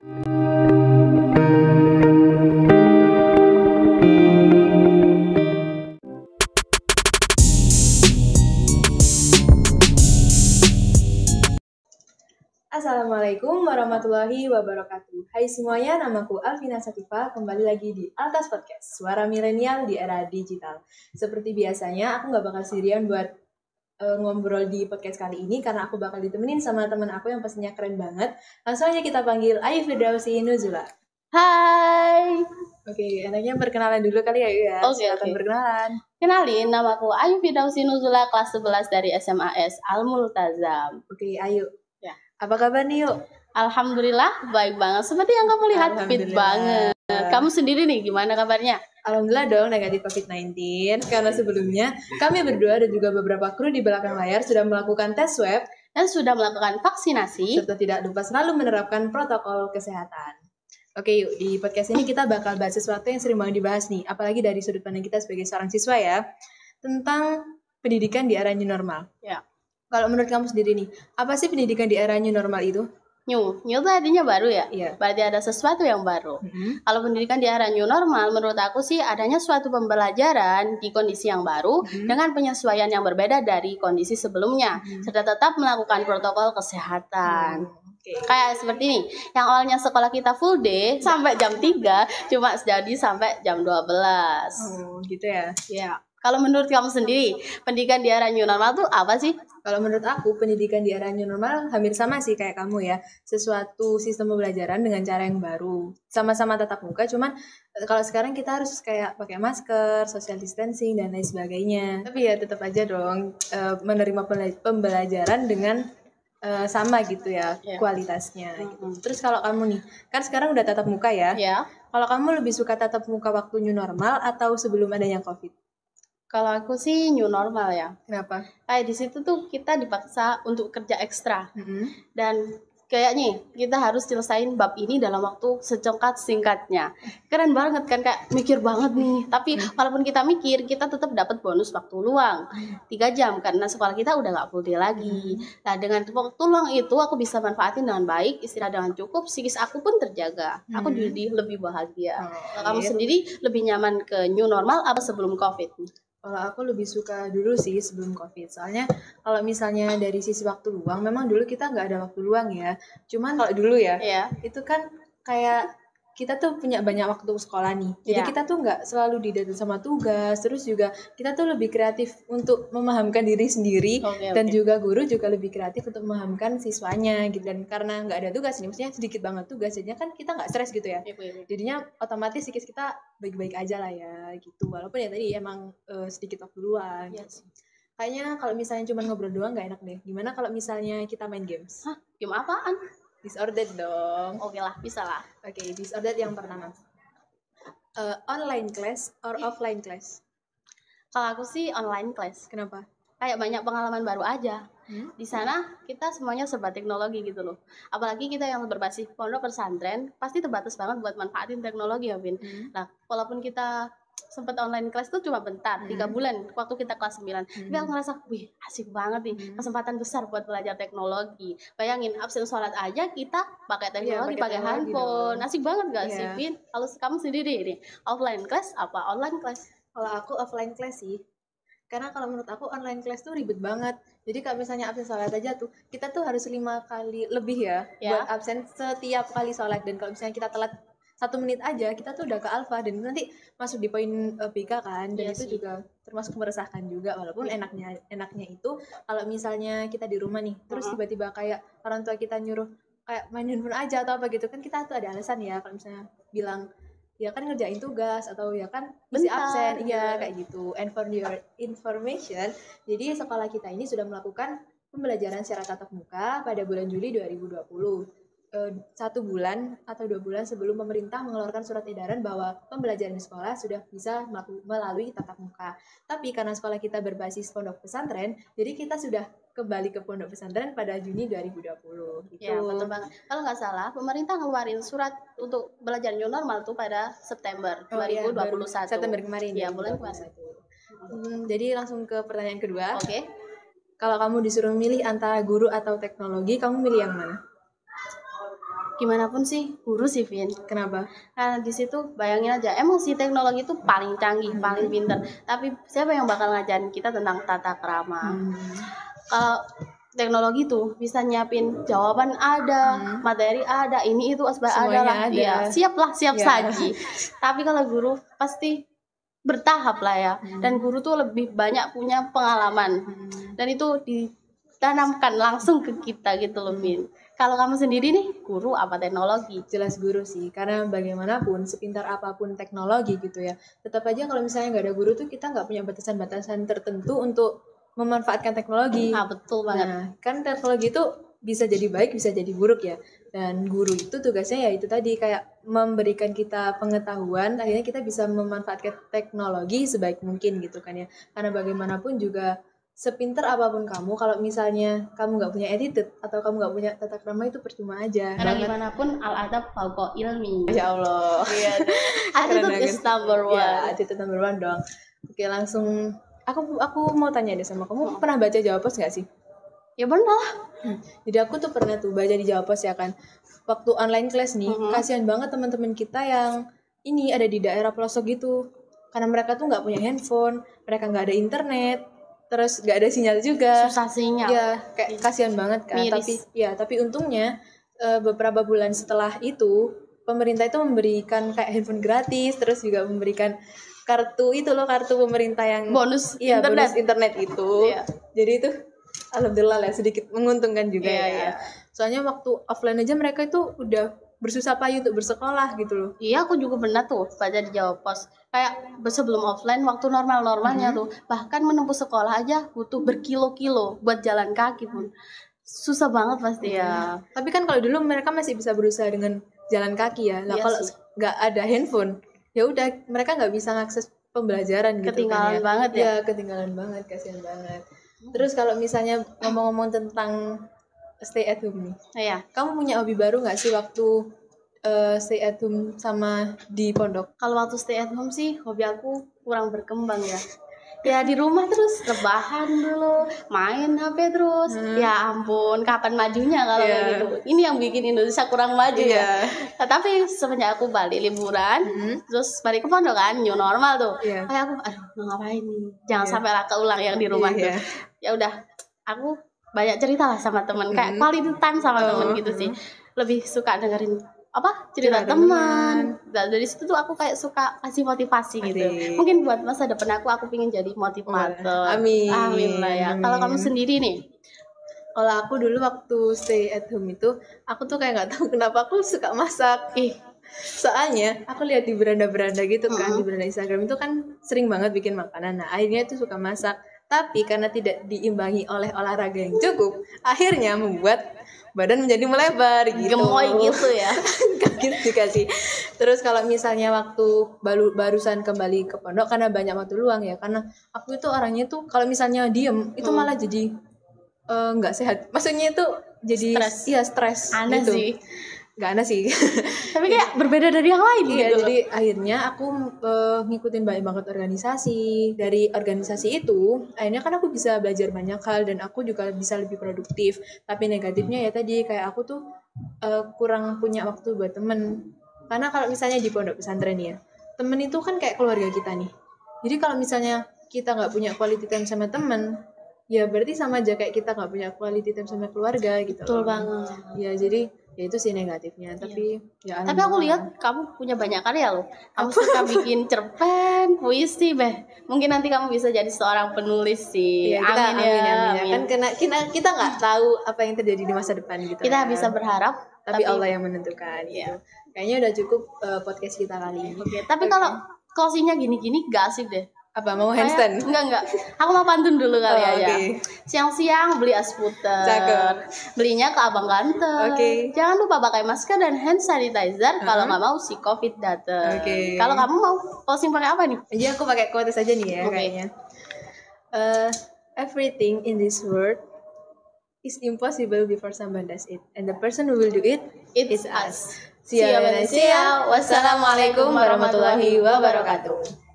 Assalamualaikum warahmatullahi wabarakatuh. Hai semuanya, namaku Alvina Satifah. Kembali lagi di Altas Podcast, suara milenial di era digital. Seperti biasanya, aku gak bakal sendirian buat ngobrol di podcast kali ini, karena aku bakal ditemenin sama teman aku yang pastinya keren banget. Langsung aja kita panggil Ayu Firdausi Nuzula. Hai. Oke, enaknya perkenalan dulu kali ya, ya. Silakan perkenalan. Kenalin, namaku Ayu Firdausi Nuzula, kelas 11 dari SMAS Al-Multazam. Oke, Ayu. Ya. Apa kabar nih, yuk? Alhamdulillah, baik banget. Seperti yang kamu lihat, fit banget. Kamu sendiri nih, gimana kabarnya? Alhamdulillah dong, negatif COVID-19. Karena sebelumnya, kami berdua dan juga beberapa kru di belakang layar sudah melakukan tes swab dan sudah melakukan vaksinasi, serta tidak lupa selalu menerapkan protokol kesehatan. Oke, yuk, di podcast ini kita bakal bahas sesuatu yang sering banget dibahas nih, apalagi dari sudut pandang kita sebagai seorang siswa ya, tentang pendidikan di era new normal. Ya. Kalau menurut kamu sendiri nih, apa sih pendidikan di era new normal itu? New itu artinya baru ya? Iya. Berarti ada sesuatu yang baru. Kalau pendidikan di era new normal, menurut aku sih adanya suatu pembelajaran di kondisi yang baru dengan penyesuaian yang berbeda dari kondisi sebelumnya, serta tetap melakukan protokol kesehatan. Kayak seperti ini, yang awalnya sekolah kita full day sampai jam 3, cuma jadi sampai jam 12. Oh, gitu ya? Ya. Kalau menurut kamu sendiri, pendidikan di era new normal tuh apa sih? Kalau menurut aku, pendidikan di era new normal hampir sama sih kayak kamu ya. Sesuatu sistem pembelajaran dengan cara yang baru. Sama-sama tatap muka, cuman kalau sekarang kita harus kayak pakai masker, social distancing, dan lain sebagainya. Tapi ya tetap aja dong menerima pembelajaran dengan sama gitu ya, kualitasnya. Gitu. Terus kalau kamu nih, kan sekarang udah tatap muka ya? Ya. Kalau kamu lebih suka tatap muka waktu new normal atau sebelum adanya COVID? Kalau aku sih new normal ya. Kenapa? Kayak di situ tuh kita dipaksa untuk kerja ekstra. Dan kayaknya kita harus selesaiin bab ini dalam waktu singkatnya. Keren banget kan, kayak mikir banget nih. Tapi walaupun kita mikir, kita tetap dapat bonus waktu luang 3 jam karena sekolah kita udah gak full day lagi. Nah, dengan waktu luang itu aku bisa manfaatin dengan baik, istirahat dengan cukup, psikis aku pun terjaga. Aku jadi lebih bahagia. Kamu sendiri lebih nyaman ke new normal apa sebelum COVID? Kalau aku lebih suka dulu sih sebelum COVID. Soalnya kalau misalnya dari sisi waktu luang, memang dulu kita nggak ada waktu luang ya. Cuman kalau dulu ya, itu kan kayak kita tuh punya banyak waktu sekolah nih. Jadi kita tuh nggak selalu didata sama tugas. Terus juga kita tuh lebih kreatif untuk memahamkan diri sendiri. Dan juga guru juga lebih kreatif untuk memahamkan siswanya gitu. Dan karena nggak ada tugas nih, maksudnya sedikit banget tugas. Jadinya kan kita nggak stres gitu ya. Jadinya otomatis psikis kita baik-baik aja lah ya gitu. Walaupun ya tadi emang sedikit waktu luang. Gitu. Kayaknya kalau misalnya cuma ngobrol doang nggak enak deh. Gimana kalau misalnya kita main games? Hah? Game apaan? Disordered dong. Oke lah, bisa lah. Oke, disordered yang pertama. Online class or offline class? Kalau aku sih online class. Kenapa? Kayak banyak pengalaman baru aja. Di sana kita semuanya serba teknologi gitu loh. Apalagi kita yang berbasis pondok pesantren, pasti terbatas banget buat manfaatin teknologi ya, Vin. Nah, walaupun kita sempat online class tuh cuma bentar, 3 bulan waktu kita kelas 9. Tapi aku ngerasa, wih asik banget nih, kesempatan besar buat belajar teknologi. Bayangin, absen sholat aja kita pakai teknologi, pakai handphone. Asik banget gak sih, Vin? Kalau kamu sendiri nih, offline class apa online class? Kalau aku offline class sih. Karena kalau menurut aku online class tuh ribet banget. Jadi kalau misalnya absen sholat aja tuh, kita tuh harus 5 kali lebih ya buat absen setiap kali sholat. Dan kalau misalnya kita telat 1 menit aja, kita tuh udah ke alfa dan nanti masuk di poin BK kan. Dan itu juga termasuk meresahkan juga. Walaupun enaknya itu kalau misalnya kita di rumah nih, terus tiba-tiba kayak orang tua kita nyuruh kayak main handphone aja atau apa gitu kan, kita tuh ada alasan ya kalau misalnya bilang ya kan ngerjain tugas atau ya kan isi absen, iya kayak gitu. And for your information, jadi sekolah kita ini sudah melakukan pembelajaran secara tatap muka pada bulan Juli 2020. 1 bulan atau 2 bulan sebelum pemerintah mengeluarkan surat edaran bahwa pembelajaran di sekolah sudah bisa melalui tatap muka. Tapi karena sekolah kita berbasis pondok pesantren, jadi kita sudah kembali ke pondok pesantren pada Juni 2020. Gitu. Ya, betul banget. Kalau nggak salah, pemerintah ngeluarin surat untuk belajar new normal tuh pada September 2021. September kemarin. Ya, bulan puasa. Jadi langsung ke pertanyaan kedua. Oke. Kalau kamu disuruh milih antara guru atau teknologi, kamu milih yang mana? gimana pun sih guru sih, Vin. Kenapa? Karena di situ bayangin aja, emang sih teknologi itu paling canggih, paling pinter. Tapi siapa yang bakal ngajarin kita tentang tata krama? Kalau teknologi tuh bisa nyiapin jawaban ada, materi ada, ini itu asbak ada lah, ya siap saji. Tapi kalau guru pasti bertahap lah ya, dan guru tuh lebih banyak punya pengalaman, dan itu ditanamkan langsung ke kita gitu loh, Min. Kalau kamu sendiri nih, guru apa teknologi? Jelas guru sih, karena bagaimanapun sepintar apapun teknologi gitu ya, tetap aja kalau misalnya nggak ada guru tuh kita nggak punya batasan-batasan tertentu untuk memanfaatkan teknologi. Betul banget. Nah, kan teknologi itu bisa jadi baik, bisa jadi buruk ya. Dan guru itu tugasnya ya itu tadi, kayak memberikan kita pengetahuan, akhirnya kita bisa memanfaatkan teknologi sebaik mungkin gitu kan ya. Karena bagaimanapun juga sepinter apapun kamu, kalau misalnya kamu nggak punya attitude atau kamu nggak punya tata krama, itu percuma aja. Karena gimana pun al-adab fauqa ilmi. Ya Allah. Iya. Attitude is number one. Ya, attitude number one dong. Oke, langsung aku mau tanya deh sama kamu, pernah baca Jawa Pos nggak sih? Ya pernah. Jadi aku tuh pernah tuh baca di Jawa Pos ya kan. Waktu online class nih, kasihan banget teman-teman kita yang ini ada di daerah pelosok gitu. Karena mereka tuh nggak punya handphone, mereka nggak ada internet, terus nggak ada sinyal juga. Susah sinyal. Ya, kayak kasihan banget kan. Miris. Tapi untungnya beberapa bulan setelah itu pemerintah itu memberikan kayak handphone gratis, terus juga memberikan kartu itu loh, kartu pemerintah yang bonus internet itu. Iya. Jadi itu alhamdulillah lah sedikit menguntungkan juga ya. Iya. Soalnya waktu offline aja mereka itu udah bersusah payah untuk bersekolah gitu loh. Iya, aku juga pernah tuh baca di Jawa Pos. Kayak sebelum offline, waktu normal-normalnya tuh, bahkan menempuh sekolah aja butuh berkilo-kilo buat jalan kaki pun. Susah banget pasti ya. Tapi kan kalau dulu mereka masih bisa berusaha dengan jalan kaki ya. Nah, kalau nggak ada handphone, ya udah mereka nggak bisa ngakses pembelajaran gitu. Ketinggalan kan ya. Banget ya. Ya, ketinggalan banget, kasihan banget. Terus kalau misalnya ngomong-ngomong tentang stay at home nih. Iya. Kamu punya hobi baru nggak sih waktu stay at home sama di pondok? Kalau waktu stay at home sih hobi aku kurang berkembang ya. Ya di rumah terus rebahan dulu, main HP terus. Ya ampun, kapan majunya kalau kayak gitu. Ini yang bikin Indonesia kurang maju ya. Nah, tapi semenjak aku balik liburan, terus balik ke pondok kan, new normal tuh. Kayak aku, aduh mau ngapain nih? Jangan sampai lah keulang yang di rumah tuh. Ya udah, aku banyak cerita lah sama temen, kayak quality time sama temen gitu sih. Lebih suka dengerin cerita teman. Dari situ tuh aku kayak suka kasih motivasi gitu. Mungkin buat masa depan aku pingin jadi motivator. Amin lah ya. Kalau kamu sendiri nih? Kalau aku dulu waktu stay at home itu, aku tuh kayak nggak tahu kenapa aku suka masak. Soalnya aku lihat di beranda-beranda gitu kan, di beranda Instagram itu kan sering banget bikin makanan. Nah, akhirnya tuh suka masak. Tapi karena tidak diimbangi oleh olahraga yang cukup, akhirnya membuat badan menjadi melebar gitu. Gemoy gitu ya. Gitu sih. Terus kalau misalnya waktu barusan kembali ke pondok, karena banyak waktu luang ya, karena aku itu orangnya tuh kalau misalnya diem itu malah jadi nggak sehat. Maksudnya itu jadi stres aneh gitu. Sih. Nggak aneh sih. Tapi kayak berbeda dari yang lain gitu. Jadi akhirnya aku ngikutin banyak banget organisasi. Dari organisasi itu akhirnya kan aku bisa belajar banyak hal dan aku juga bisa lebih produktif. Tapi negatifnya ya tadi kayak aku tuh kurang punya waktu buat temen. Karena kalau misalnya di pondok pesantren ya, temen itu kan kayak keluarga kita nih. Jadi kalau misalnya kita nggak punya quality time sama temen, ya berarti sama aja kayak kita nggak punya quality time sama keluarga gitu. Betul banget. Ya jadi ya itu sih negatifnya. Tapi tapi aku lihat kamu punya banyak karya loh. Kamu suka bikin cerpen, puisi mungkin nanti kamu bisa jadi seorang penulis sih. Amin. Kan kita nggak tahu apa yang terjadi di masa depan gitu. Kita bisa berharap, tapi Allah yang menentukan. Gitu. Kayaknya udah cukup podcast kita kali ini. Tapi kalau closingnya gini-gini gak asik deh. Apa mau handstand? Enggak. Aku mau pantun dulu kali aja. Siang-siang beli es puter. Cakep. Belinya ke Abang Ganteng. Jangan lupa pakai masker dan hand sanitizer kalau nggak mau si COVID datang. Kalau kamu mau closing pakai apa nih? Iya, aku pakai quotes aja nih ya kayaknya. Everything in this world is impossible before someone does it, and the person who will do it is us. See you. Wassalamualaikum warahmatullahi wabarakatuh.